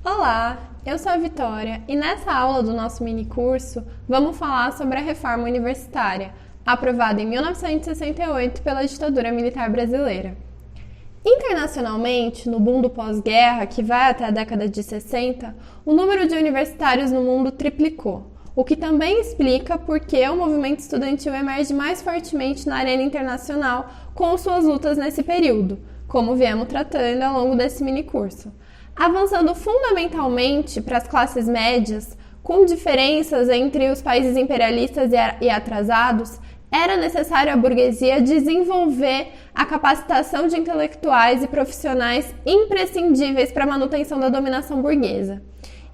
Olá, eu sou a Vitória e nessa aula do nosso mini curso vamos falar sobre a reforma universitária, aprovada em 1968 pela ditadura militar brasileira. Internacionalmente, no boom do pós-guerra, que vai até a década de 60, o número de universitários no mundo triplicou, o que também explica por que o movimento estudantil emerge mais fortemente na arena internacional com suas lutas nesse período, como viemos tratando ao longo desse mini curso. Avançando fundamentalmente para as classes médias, com diferenças entre os países imperialistas e atrasados, era necessário a burguesia desenvolver a capacitação de intelectuais e profissionais imprescindíveis para a manutenção da dominação burguesa.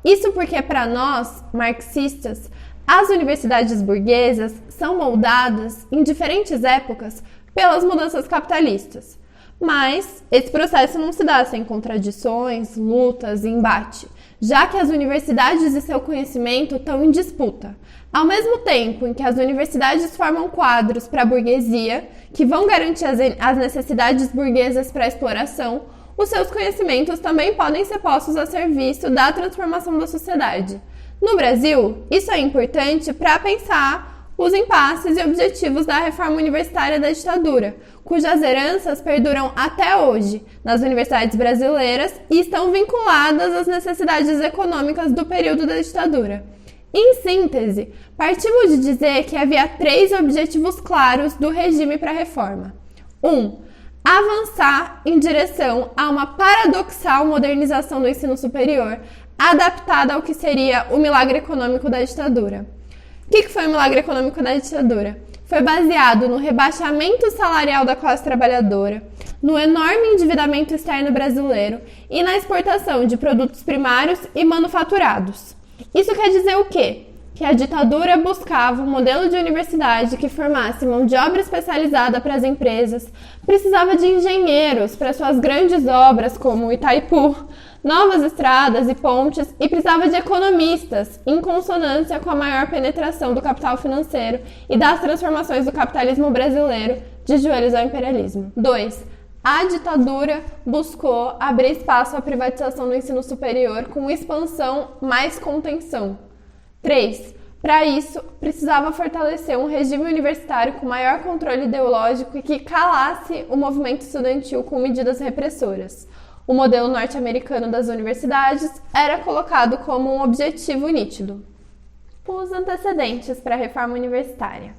Isso porque, para nós, marxistas, as universidades burguesas são moldadas, em diferentes épocas, pelas mudanças capitalistas. Mas esse processo não se dá sem contradições, lutas e embate, já que as universidades e seu conhecimento estão em disputa. Ao mesmo tempo em que as universidades formam quadros para a burguesia, que vão garantir as necessidades burguesas para a exploração, os seus conhecimentos também podem ser postos a serviço da transformação da sociedade. No Brasil, isso é importante para pensar os impasses e objetivos da reforma universitária da ditadura, cujas heranças perduram até hoje nas universidades brasileiras e estão vinculadas às necessidades econômicas do período da ditadura. Em síntese, partimos de dizer que havia 3 objetivos claros do regime para a reforma. 1. Avançar em direção a uma paradoxal modernização do ensino superior, adaptada ao que seria o milagre econômico da ditadura. O que foi o milagre econômico da ditadura? Foi baseado no rebaixamento salarial da classe trabalhadora, no enorme endividamento externo brasileiro e na exportação de produtos primários e manufaturados. Isso quer dizer o quê? Que a ditadura buscava um modelo de universidade que formasse mão de obra especializada para as empresas, precisava de engenheiros para suas grandes obras como o Itaipu, novas estradas e pontes, e precisava de economistas, em consonância com a maior penetração do capital financeiro e das transformações do capitalismo brasileiro de joelhos ao imperialismo. 2. A ditadura buscou abrir espaço à privatização do ensino superior com expansão mais contenção. 3. Para isso, precisava fortalecer um regime universitário com maior controle ideológico e que calasse o movimento estudantil com medidas repressoras. O modelo norte-americano das universidades era colocado como um objetivo nítido. Os antecedentes para a reforma universitária.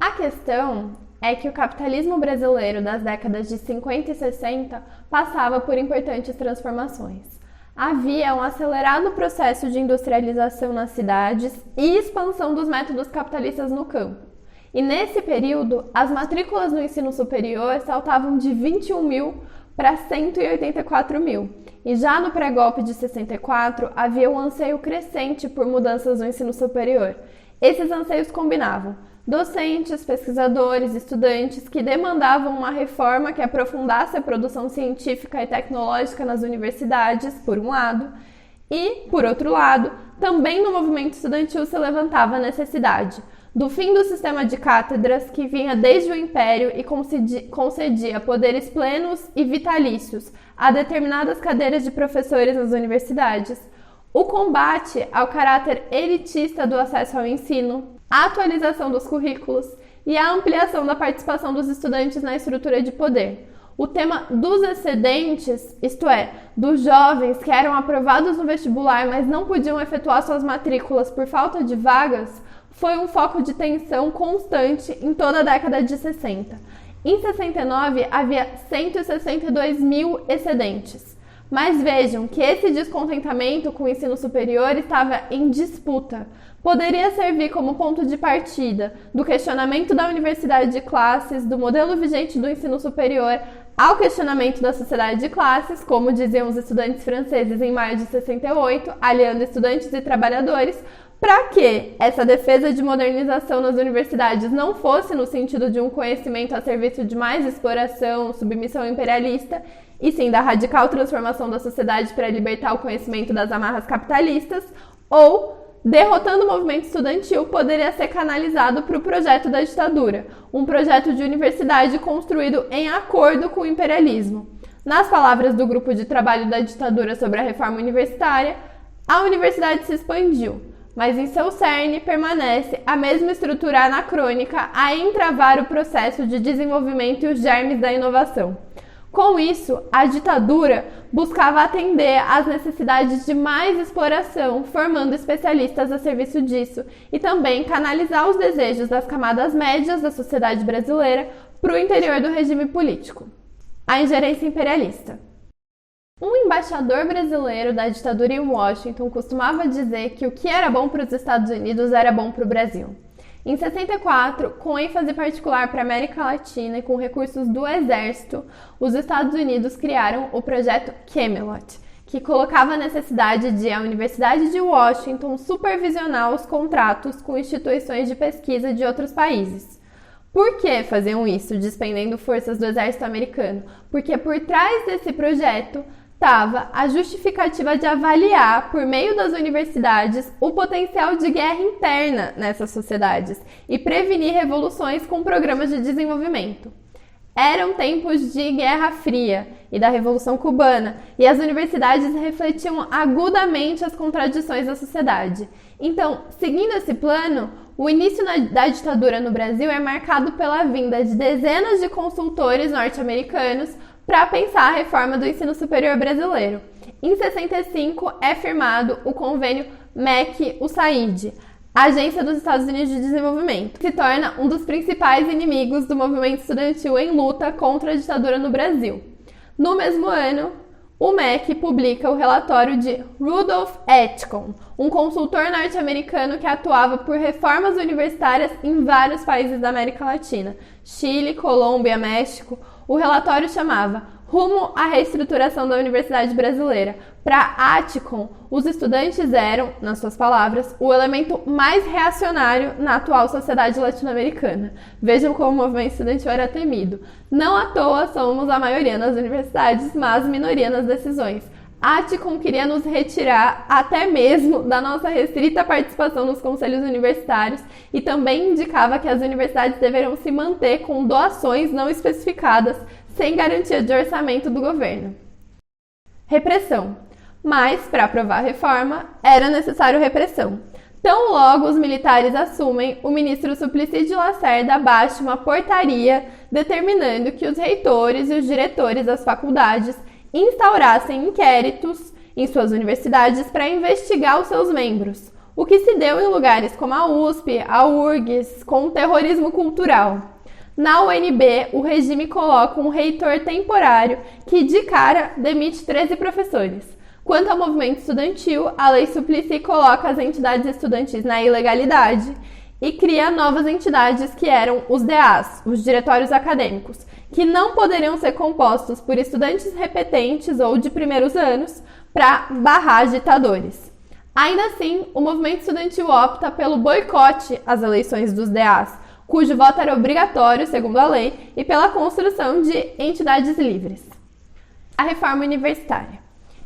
A questão é que o capitalismo brasileiro das décadas de 50 e 60 passava por importantes transformações. Havia um acelerado processo de industrialização nas cidades e expansão dos métodos capitalistas no campo. E nesse período, as matrículas no ensino superior saltavam de 21 mil para 184 mil. E já no pré-golpe de 64, havia um anseio crescente por mudanças no ensino superior. Esses anseios combinavam docentes, pesquisadores, estudantes que demandavam uma reforma que aprofundasse a produção científica e tecnológica nas universidades, por um lado, e, por outro lado, também no movimento estudantil se levantava a necessidade do fim do sistema de cátedras que vinha desde o Império e concedia poderes plenos e vitalícios a determinadas cadeiras de professores nas universidades, o combate ao caráter elitista do acesso ao ensino, a atualização dos currículos e a ampliação da participação dos estudantes na estrutura de poder. O tema dos excedentes, isto é, dos jovens que eram aprovados no vestibular, mas não podiam efetuar suas matrículas por falta de vagas, foi um foco de tensão constante em toda a década de 60. Em 69, havia 162 mil excedentes. Mas vejam que esse descontentamento com o ensino superior estava em disputa. Poderia servir como ponto de partida do questionamento da universidade de classes, do modelo vigente do ensino superior, ao questionamento da sociedade de classes, como diziam os estudantes franceses em maio de 68, aliando estudantes e trabalhadores, para que essa defesa de modernização nas universidades não fosse no sentido de um conhecimento a serviço de mais exploração, submissão imperialista, e sim da radical transformação da sociedade para libertar o conhecimento das amarras capitalistas, ou derrotando o movimento estudantil, poderia ser canalizado para o projeto da ditadura, um projeto de universidade construído em acordo com o imperialismo. Nas palavras do grupo de trabalho da ditadura sobre a reforma universitária, a universidade se expandiu, mas em seu cerne permanece a mesma estrutura anacrônica a entravar o processo de desenvolvimento e os germes da inovação. Com isso, a ditadura buscava atender às necessidades de mais exploração, formando especialistas a serviço disso, e também canalizar os desejos das camadas médias da sociedade brasileira para o interior do regime político. A ingerência imperialista. Um embaixador brasileiro da ditadura em Washington costumava dizer que o que era bom para os Estados Unidos era bom para o Brasil. Em 64, com ênfase particular para a América Latina e com recursos do Exército, os Estados Unidos criaram o projeto Camelot, que colocava a necessidade de a Universidade de Washington supervisionar os contratos com instituições de pesquisa de outros países. Por que faziam isso, despendendo forças do Exército americano? Porque por trás desse projeto estava a justificativa de avaliar, por meio das universidades, o potencial de guerra interna nessas sociedades e prevenir revoluções com programas de desenvolvimento. Eram tempos de Guerra Fria e da Revolução Cubana, e as universidades refletiam agudamente as contradições da sociedade. Então, seguindo esse plano, o início da ditadura no Brasil é marcado pela vinda de dezenas de consultores norte-americanos para pensar a reforma do ensino superior brasileiro. Em 65 é firmado o convênio MEC-USAID, Agência dos Estados Unidos de Desenvolvimento, que se torna um dos principais inimigos do movimento estudantil em luta contra a ditadura no Brasil. No mesmo ano, o MEC publica o relatório de Rudolph Etcon, um consultor norte-americano que atuava por reformas universitárias em vários países da América Latina, Chile, Colômbia, México. O relatório chamava Rumo à Reestruturação da Universidade Brasileira. Para Etcon, os estudantes eram, nas suas palavras, o elemento mais reacionário na atual sociedade latino-americana. Vejam como o movimento estudantil era temido. Não à toa somos a maioria nas universidades, mas minoria nas decisões. Etcon queria nos retirar até mesmo da nossa restrita participação nos conselhos universitários e também indicava que as universidades deveriam se manter com doações não especificadas, sem garantia de orçamento do governo. Repressão. Mas, para aprovar a reforma, era necessário repressão. Tão logo os militares assumem, o ministro Suplicy de Lacerda baixa uma portaria determinando que os reitores e os diretores das faculdades instaurassem inquéritos em suas universidades para investigar os seus membros, o que se deu em lugares como a USP, a URGS, com terrorismo cultural. Na UNB, o regime coloca um reitor temporário que, de cara, demite 13 professores. Quanto ao movimento estudantil, a Lei Suplicy coloca as entidades estudantis na ilegalidade e cria novas entidades que eram os DAs, os diretórios acadêmicos, que não poderiam ser compostos por estudantes repetentes ou de primeiros anos para barrar ditadores. Ainda assim, o movimento estudantil opta pelo boicote às eleições dos DAs, cujo voto era obrigatório, segundo a lei, e pela construção de entidades livres. A reforma universitária.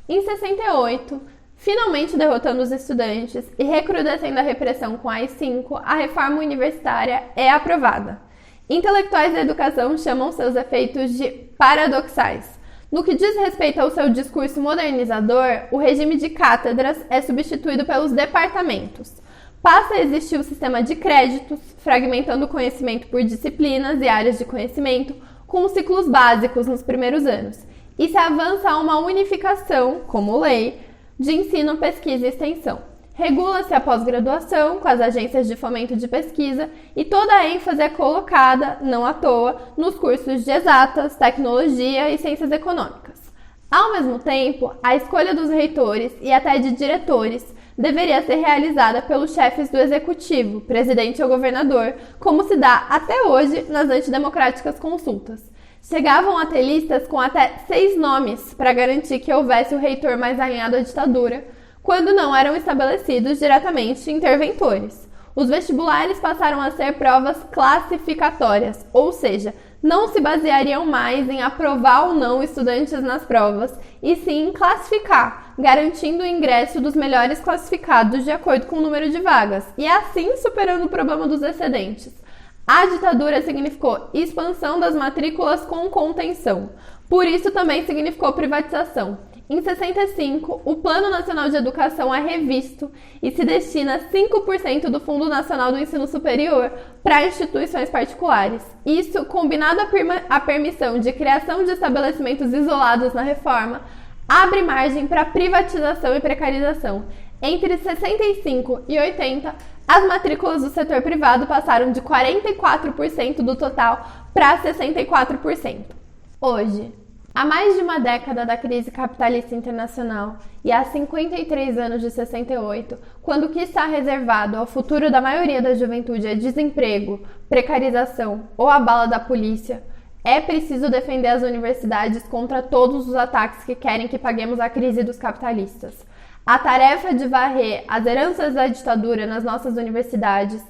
Em 68, finalmente derrotando os estudantes e recrudescendo a repressão com a AI-5, a reforma universitária é aprovada. Intelectuais da educação chamam seus efeitos de paradoxais. No que diz respeito ao seu discurso modernizador, o regime de cátedras é substituído pelos departamentos. Passa a existir o sistema de créditos, fragmentando o conhecimento por disciplinas e áreas de conhecimento, com os ciclos básicos nos primeiros anos. E se avança a uma unificação, como lei, de ensino, pesquisa e extensão. Regula-se a pós-graduação com as agências de fomento de pesquisa e toda a ênfase é colocada, não à toa, nos cursos de exatas, tecnologia e ciências econômicas. Ao mesmo tempo, a escolha dos reitores e até de diretores deveria ser realizada pelos chefes do executivo, presidente ou governador, como se dá até hoje nas antidemocráticas consultas. Chegavam a ter listas com até 6 nomes para garantir que houvesse o reitor mais alinhado à ditadura, quando não eram estabelecidos diretamente interventores. Os vestibulares passaram a ser provas classificatórias, ou seja, não se baseariam mais em aprovar ou não estudantes nas provas, e sim em classificar, garantindo o ingresso dos melhores classificados de acordo com o número de vagas, e assim superando o problema dos excedentes. A ditadura significou expansão das matrículas com contenção. Por isso também significou privatização. Em 65, o Plano Nacional de Educação é revisto e se destina 5% do Fundo Nacional do Ensino Superior para instituições particulares. Isso, combinado à permissão de criação de estabelecimentos isolados na reforma, abre margem para privatização e precarização. Entre 65 e 80, as matrículas do setor privado passaram de 44% do total para 64%. Hoje, há mais de uma década da crise capitalista internacional e há 53 anos de 68, quando o que está reservado ao futuro da maioria da juventude é desemprego, precarização ou a bala da polícia, é preciso defender as universidades contra todos os ataques que querem que paguemos a crise dos capitalistas. A tarefa de varrer as heranças da ditadura nas nossas universidades,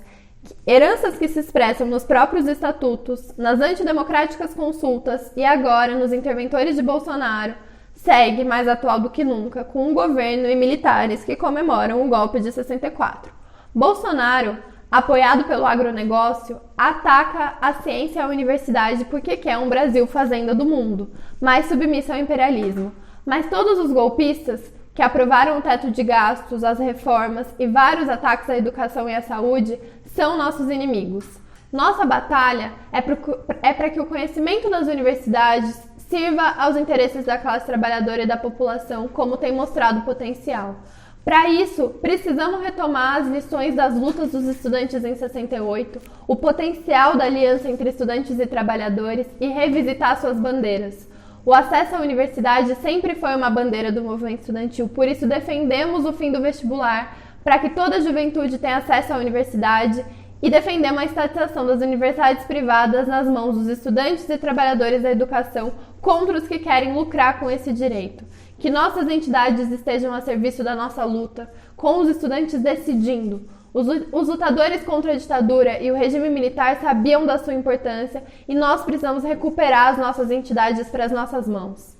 heranças que se expressam nos próprios estatutos, nas antidemocráticas consultas e agora nos interventores de Bolsonaro, segue mais atual do que nunca, com um governo e militares que comemoram o golpe de 64. Bolsonaro, apoiado pelo agronegócio, ataca a ciência e a universidade porque quer um Brasil fazenda do mundo, mais submisso ao imperialismo. Mas todos os golpistas que aprovaram o teto de gastos, as reformas e vários ataques à educação e à saúde são nossos inimigos. Nossa batalha é para que o conhecimento das universidades sirva aos interesses da classe trabalhadora e da população, como tem mostrado potencial. Para isso, precisamos retomar as lições das lutas dos estudantes em 68, o potencial da aliança entre estudantes e trabalhadores e revisitar suas bandeiras. O acesso à universidade sempre foi uma bandeira do movimento estudantil, por isso defendemos o fim do vestibular, para que toda a juventude tenha acesso à universidade e defendemos a estatização das universidades privadas nas mãos dos estudantes e trabalhadores da educação contra os que querem lucrar com esse direito. Que nossas entidades estejam a serviço da nossa luta, com os estudantes decidindo. Os lutadores contra a ditadura e o regime militar sabiam da sua importância e nós precisamos recuperar as nossas entidades para as nossas mãos.